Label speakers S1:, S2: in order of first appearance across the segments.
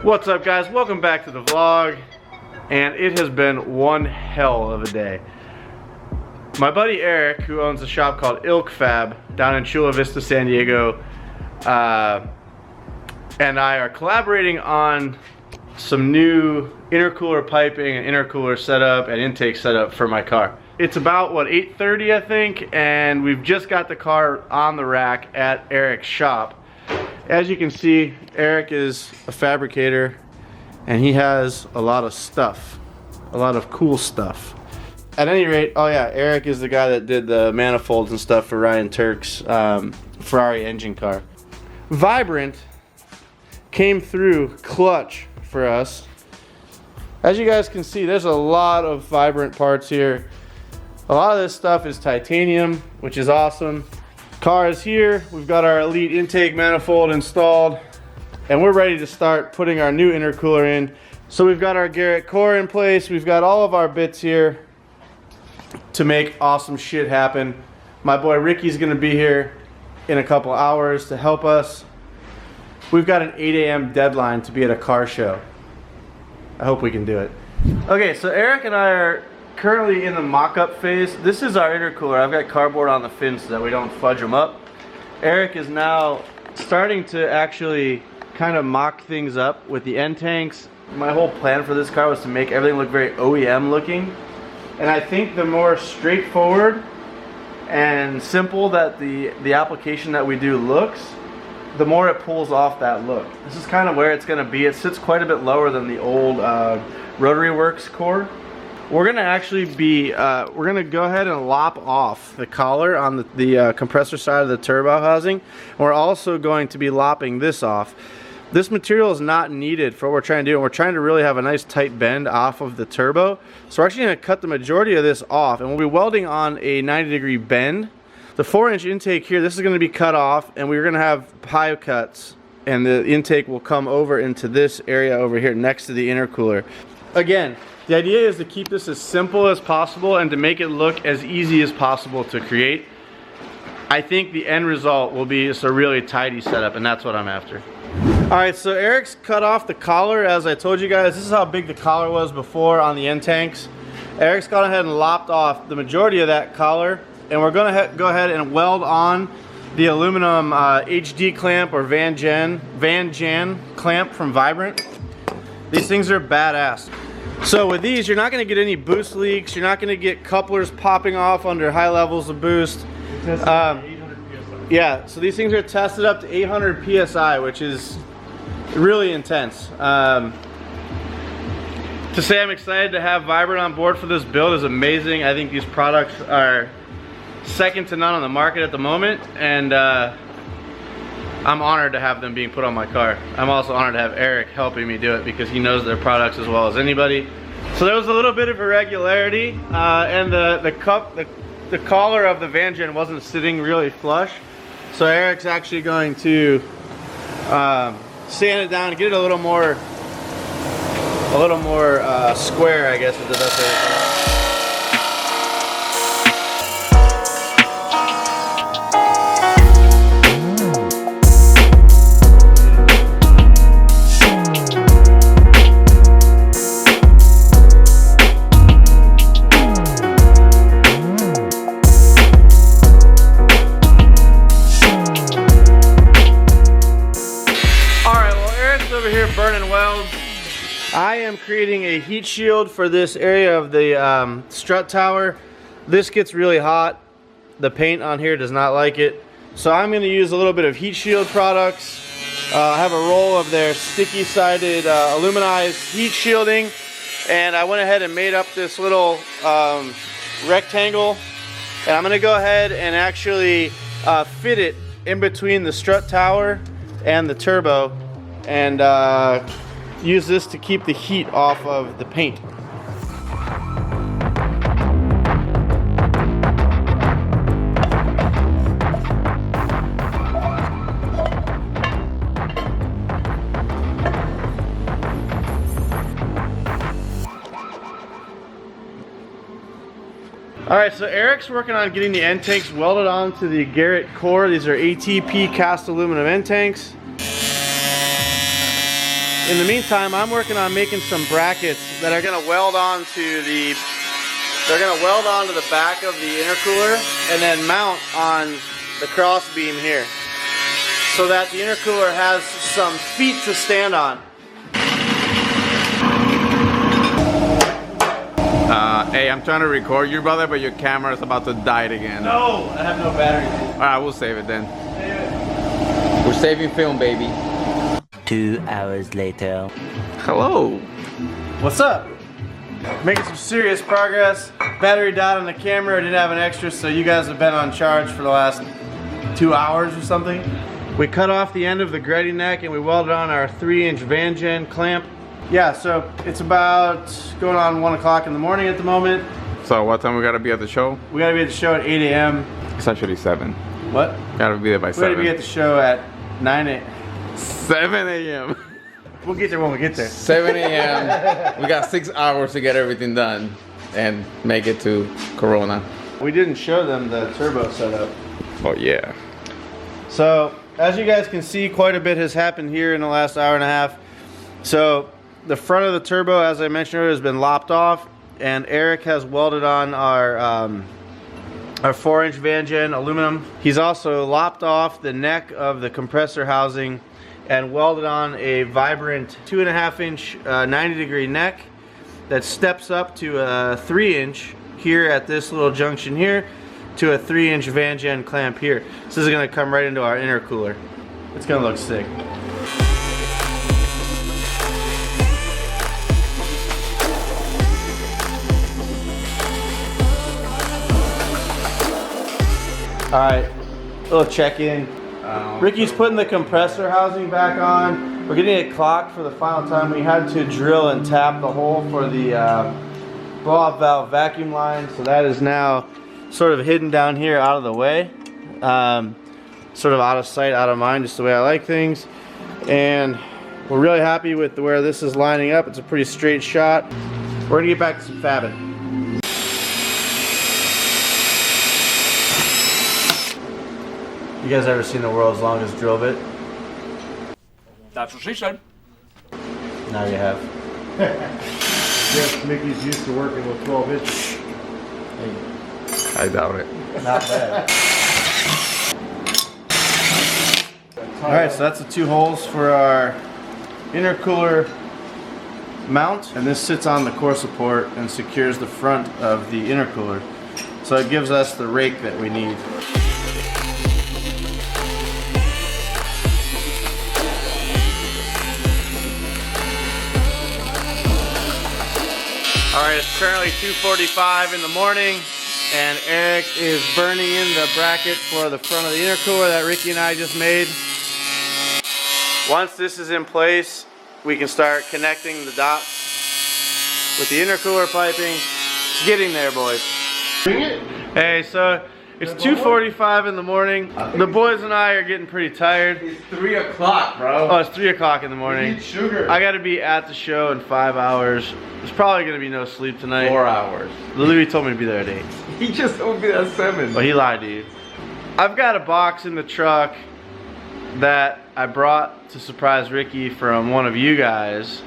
S1: What's up, guys? Welcome back to the vlog, and it has been one hell of a day. My buddy Eric, who owns a shop called Fab down in Chula Vista, San Diego, and I are collaborating on some new intercooler piping and intercooler setup and intake setup for my car. It's about, what, 8:30 I think, and we've just got the car on the rack at Eric's shop. As you can see, Eric is a fabricator and he has a lot of stuff, a lot of cool stuff. At any rate, oh yeah, Eric is the guy that did the manifolds and stuff for Ryan Turk's Ferrari engine car. Vibrant came through clutch for us. As you guys can see, there's a lot of Vibrant parts here. A lot of this stuff is titanium, which is awesome. Car is here. We've got our Elite intake manifold installed, and we're ready to start putting our new intercooler in. So we've got our Garrett core in place. We've got all of our bits here to make awesome shit happen. My boy Ricky's gonna be here in a couple hours to help us. We've got an 8 a.m. deadline to be at a car show. I hope we can do it. Okay, so Eric and I are currently in the mock-up phase. This is our intercooler. I've got cardboard on the fins so that we don't fudge them up. Eric is now starting to actually kind of mock things up with the end tanks. My whole plan for this car was to make everything look very OEM looking. And I think the more straightforward and simple that the application that we do looks, the more it pulls off that look. This is kind of where it's going to be. It sits quite a bit lower than the old Rotary Works core. We're gonna actually be, we're gonna go ahead and lop off the collar on the compressor side of the turbo housing. We're also going to be lopping this off. This material is not needed for what we're trying to do, and we're trying to really have a nice tight bend off of the turbo. So we're actually gonna cut the majority of this off, and we'll be welding on a 90-degree bend. The 4-inch intake here, this is gonna be cut off, and we're gonna have pie cuts, and the intake will come over into this area over here next to the intercooler. Again, the idea is to keep this as simple as possible and to make it look as easy as possible to create. I think the end result will be just a really tidy setup, and that's what I'm after. Alright, so Eric's cut off the collar. As I told you guys, this is how big the collar was before on the end tanks. Eric's gone ahead and lopped off the majority of that collar, and we're going to go ahead and weld on the aluminum HD clamp or Van Jan clamp from Vibrant. These things are badass. So with these, you're not going to get any boost leaks. You're not going to get couplers popping off under high levels of boost. Yeah, so these things are tested up to 800 PSI, which is really intense. To say I'm excited to have Vibrant on board for this build is amazing. I think these products are second to none on the market at the moment, and I'm honored to have them being put on my car. I'm also honored to have Eric helping me do it because he knows their products as well as anybody. So there was a little bit of irregularity, and the collar of the Van Jan wasn't sitting really flush. So Eric's actually going to sand it down and get it a little more square, I guess is the best way to say it. I am creating a heat shield for this area of the strut tower. This gets really hot. The paint on here does not like it. So I'm going to use a little bit of heat shield products. I have a roll of their sticky sided aluminized heat shielding. And I went ahead and made up this little rectangle. And I'm going to go ahead and actually fit it in between the strut tower and the turbo. And use this to keep the heat off of the paint. Alright, so Eric's working on getting the end tanks welded onto the Garrett core. These are ATP cast aluminum end tanks. In the meantime, I'm working on making some brackets that are gonna weld onto the back of the intercooler and then mount on the cross beam here, so that the intercooler has some feet to stand on.
S2: Hey, I'm trying to record you, brother, but your camera is about to die again.
S1: No, I have no battery.
S2: Alright, we'll save it then.
S1: Save it.
S2: We're saving film, baby.
S3: 2 hours later.
S2: Hello.
S1: What's up? Making some serious progress. Battery died on the camera. I didn't have an extra, so you guys have been on charge for the last 2 hours or something. We cut off the end of the Gretty neck and we welded on our 3-inch Van Gen clamp. Yeah, so it's about going on 1 o'clock in the morning at the moment.
S2: So what time we gotta be at the show?
S1: We gotta be at the show at 8 a.m.
S2: It's actually 7.
S1: What?
S2: Gotta be there by 7.
S1: We gotta be at the show at 9 a.m.
S2: 7 a.m.
S1: We'll get there when we get there.
S2: 7 a.m. We got 6 hours to get everything done and make it to Corona.
S1: We didn't show them the turbo setup.
S2: Oh yeah.
S1: So, as you guys can see, quite a bit has happened here in the last hour and a half. So, the front of the turbo, as I mentioned earlier, has been lopped off, and Eric has welded on our 4-inch Van Gen aluminum. He's also lopped off the neck of the compressor housing and welded on a Vibrant 2.5-inch 90-degree neck that steps up to a 3-inch here at this little junction here to a 3-inch Van Gen clamp here. So this is going to come right into our intercooler. It's going to look sick. Alright, little check-in. Ricky's putting the compressor housing back on. We're getting it clocked for the final time. We had to drill and tap the hole for the blow-off valve vacuum line, so that is now sort of hidden down here out of the way. Sort of out of sight, out of mind, just the way I like things. And we're really happy with where this is lining up. It's a pretty straight shot. We're gonna get back to some fabbing. You guys ever seen the world's longest drill bit?
S4: That's what she said.
S1: Now you have.
S5: Yes, Mickey's used to working with 12 inches.
S2: I doubt it.
S1: Not bad. Alright, so that's the 2 holes for our intercooler mount. And this sits on the core support and secures the front of the intercooler. So it gives us the rake that we need. Alright, it's currently 2:45 in the morning, and Eric is burning in the bracket for the front of the intercooler that Ricky and I just made. Once this is in place, we can start connecting the dots with the intercooler piping. It's getting there, boys. Hey, so it's 2:45 in the morning. The boys and I are getting pretty tired.
S2: It's 3 o'clock, bro.
S1: Oh, it's 3 o'clock in the morning.
S2: Need sugar.
S1: I gotta be at the show in 5 hours. There's probably gonna be no sleep tonight.
S2: 4 hours.
S1: Louis told me to be there at 8.
S2: He just told me at 7.
S1: But he lied to you. I've got a box in the truck that I brought to surprise Ricky from one of you guys.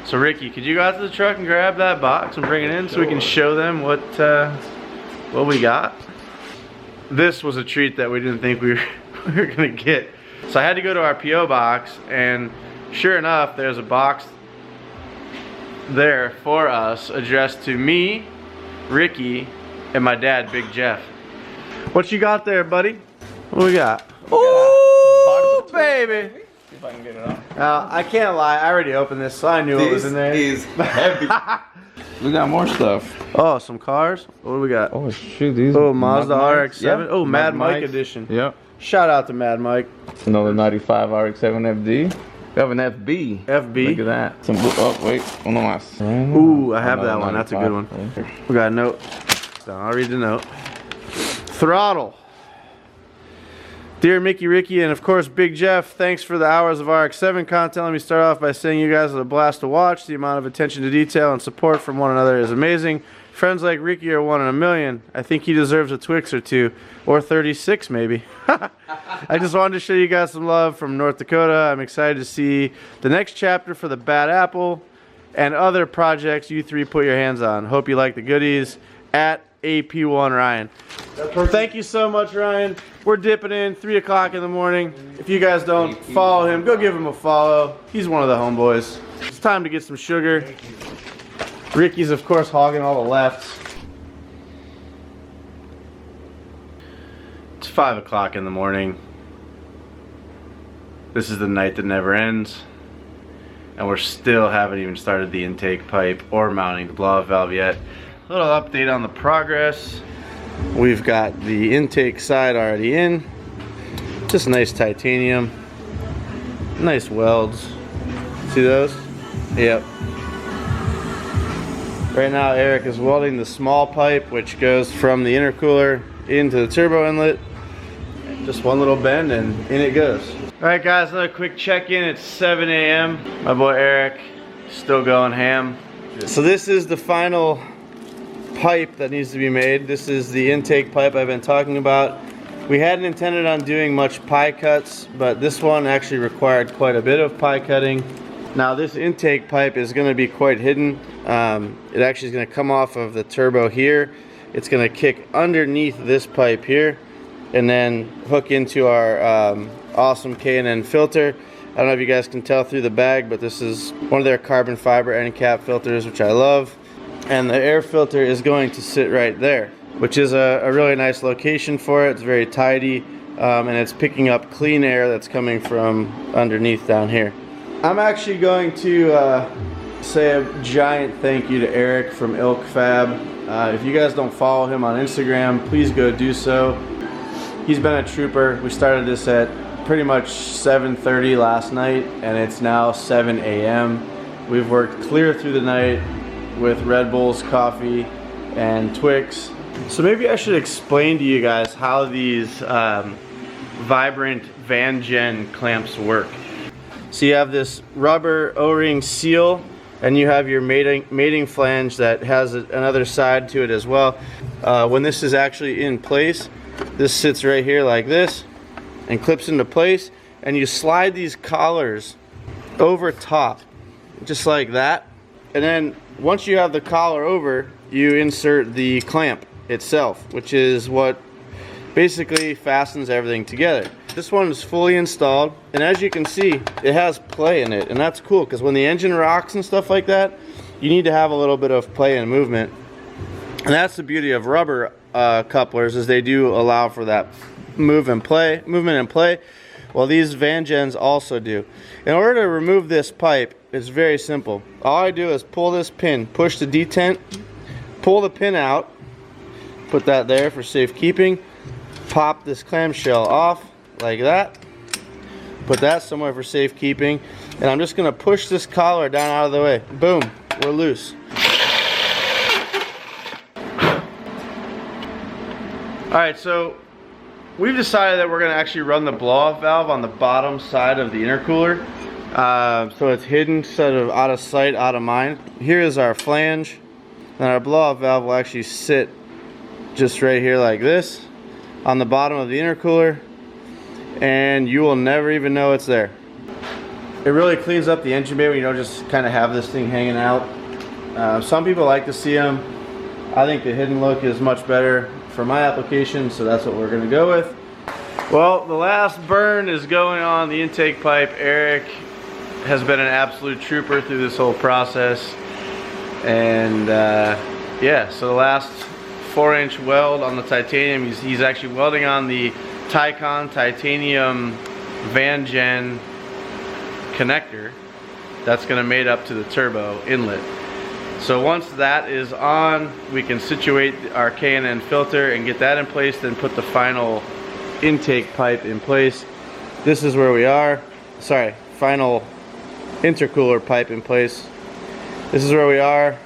S1: So Ricky, could you go out to the truck and grab that box and bring it in so we can show them what we got? This was a treat that we didn't think we were gonna get. So I had to go to our P.O. box, and sure enough, there's a box there for us addressed to me, Ricky, and my dad, Big Jeff. What you got there, buddy? What do we got? Ooh, baby!
S2: See if I can get it off.
S1: I can't lie, I already opened this, so I knew what was in there.
S2: This is heavy. We got more stuff.
S1: Oh, some cars? What do we got?
S2: Oh shoot, these.
S1: Oh, Mazda RX-7.
S2: Yeah.
S1: Oh, Mad Mike
S2: Mike
S1: edition.
S2: Yep.
S1: Shout out to Mad Mike.
S2: Another 95 RX-7 FD. We have an FB.
S1: FB.
S2: Look at that. Some oh wait, uno más.
S1: Ooh, I have that one. That's a good one. We got a note. So I'll read the note. Throtl. Dear Mickey, Ricky, and of course Big Jeff, thanks for the hours of RX-7 content. Let me start off by saying you guys are a blast to watch. The amount of attention to detail and support from one another is amazing. Friends like Ricky are 1 in a million. I think he deserves a Twix or two, or 36 maybe. I just wanted to show you guys some love from North Dakota. I'm excited to see the next chapter for the Bad Apple and other projects you three put your hands on. Hope you like the goodies. At AP1 Ryan. Thank you so much, Ryan. We're dipping in 3 o'clock in the morning. If you guys don't follow him, go give him a follow. He's one of the homeboys. It's time to get some sugar. Ricky's, of course, hogging all the lefts. It's 5 o'clock in the morning. This is the night that never ends. And we're still haven't even started the intake pipe or mounting the blow-off valve yet. A little update on the progress. We've got the intake side already in. Just nice titanium. Nice welds. See those? Yep. Right now Eric is welding the small pipe which goes from the intercooler into the turbo inlet. Just one little bend and in it goes. Alright guys, another quick check-in. It's 7 a.m. My boy Eric still going ham. So this is the final pipe that needs to be made. This is the intake pipe I've been talking about. We hadn't intended on doing much pie cuts, but this one actually required quite a bit of pie cutting. Now this intake pipe is going to be quite hidden. It actually is going to come off of the turbo here. It's going to kick underneath this pipe here and then hook into our awesome K&N filter. I don't know if you guys can tell through the bag, but this is one of their carbon fiber end cap filters, which I love. And the air filter is going to sit right there, which is a really nice location for it. It's very tidy, and it's picking up clean air that's coming from underneath down here. I'm actually going to say a giant thank you to Eric from Ilk Fab. If you guys don't follow him on Instagram, please go do so. He's been a trooper. We started this at pretty much 7:30 last night, and it's now 7 a.m. We've worked clear through the night with Red Bulls, coffee, and Twix. So maybe I should explain to you guys how these Vibrant Van Gen clamps work. So you have this rubber O-ring seal, and you have your mating flange that has another side to it as well. When this is actually in place, this sits right here like this and clips into place, and you slide these collars over top just like that, and then once you have the collar over, you insert the clamp itself, which is what basically fastens everything together. This one is fully installed, and as you can see, it has play in it, and that's cool because when the engine rocks and stuff like that, you need to have a little bit of play and movement. And that's the beauty of rubber couplers, is they do allow for that movement and play. Well, these Van Gens also do. In order to remove this pipe, it's very simple. All I do is pull this pin, push the detent, pull the pin out, put that there for safekeeping, pop this clamshell off like that, put that somewhere for safekeeping, and I'm just going to push this collar down out of the way. Boom, we're loose. Alright, so we've decided that we're going to actually run the blow-off valve on the bottom side of the intercooler. So it's hidden, sort of out of sight, out of mind. Here is our flange, and our blow-off valve will actually sit just right here like this on the bottom of the intercooler, and you will never even know it's there. It really cleans up the engine bay when you don't just kind of have this thing hanging out. Some people like to see them. I think the hidden look is much better for my application, so that's what we're going to go with. Well, the last burn is going on the intake pipe. Eric has been an absolute trooper through this whole process, and yeah, so the last 4-inch weld on the titanium, he's actually welding on the Tycon titanium Van Gen connector that's going to mate up to the turbo inlet. So once that is on, we can situate our K&N filter and get that in place, then put the final intake pipe in place. This is where we are. Sorry, final intercooler pipe in place. This is where we are.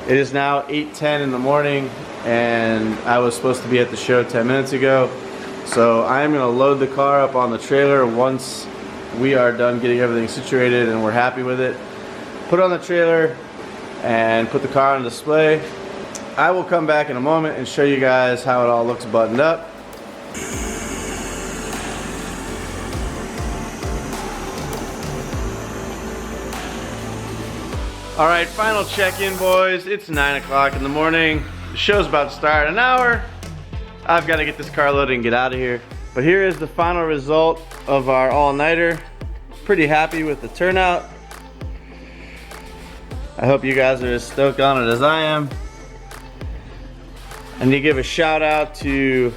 S1: It is now 8:10 in the morning, and I was supposed to be at the show 10 minutes ago. So I'm going to load the car up on the trailer once we are done getting everything situated and we're happy with it. Put it on the trailer and put the car on display, I will come back in a moment and show you guys how it all looks buttoned up. Alright, final check-in, boys. It's 9 o'clock in the morning. The show's about to start in an hour. I've got to get this car loaded and get out of here. But here is the final result of our all-nighter. Pretty happy with the turnout. I hope you guys are as stoked on it as I am. I need to give a shout out to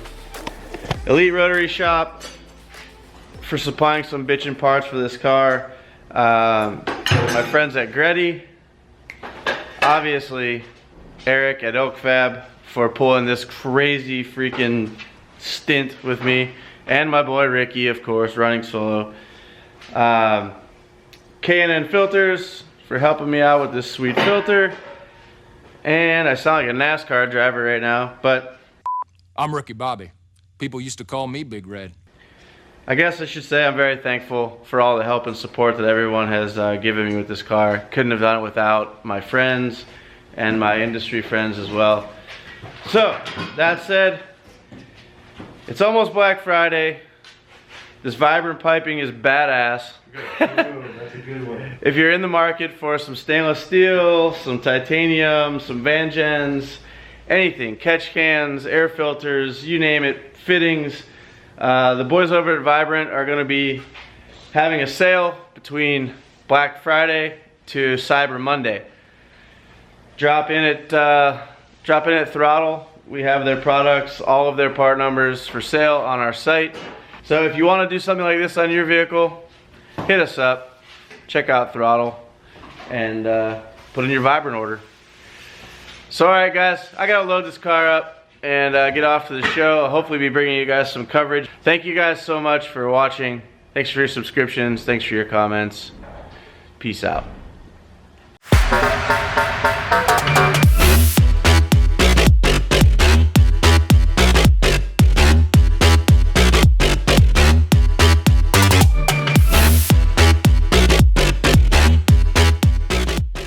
S1: Elite Rotary Shop for supplying some bitchin' parts for this car. My friends at Gretty. Obviously, Eric at Oak Fab for pulling this crazy freaking stint with me. And my boy Ricky, of course, running solo. K&N Filters for helping me out with this sweet filter. And I sound like a NASCAR driver right now, but
S6: I'm Ricky Bobby. People used to call me Big Red.
S1: I guess I should say I'm very thankful for all the help and support that everyone has given me with this car. Couldn't have done it without my friends and my industry friends as well. So, that said, it's almost Black Friday. This Vibrant piping is badass.
S5: That's a good one.
S1: If you're in the market for some stainless steel, some titanium, some Van Gens, anything, catch cans, air filters, you name it, fittings, the boys over at Vibrant are going to be having a sale between Black Friday to Cyber Monday. Drop in at throtl. We have their products, all of their part numbers for sale on our site. So if you want to do something like this on your vehicle, hit us up, check out throtl, and put in your Vibrant order. So alright guys, I gotta load this car up and get off to the show. I'll hopefully be bringing you guys some coverage. Thank you guys so much for watching. Thanks for your subscriptions, thanks for your comments. Peace out.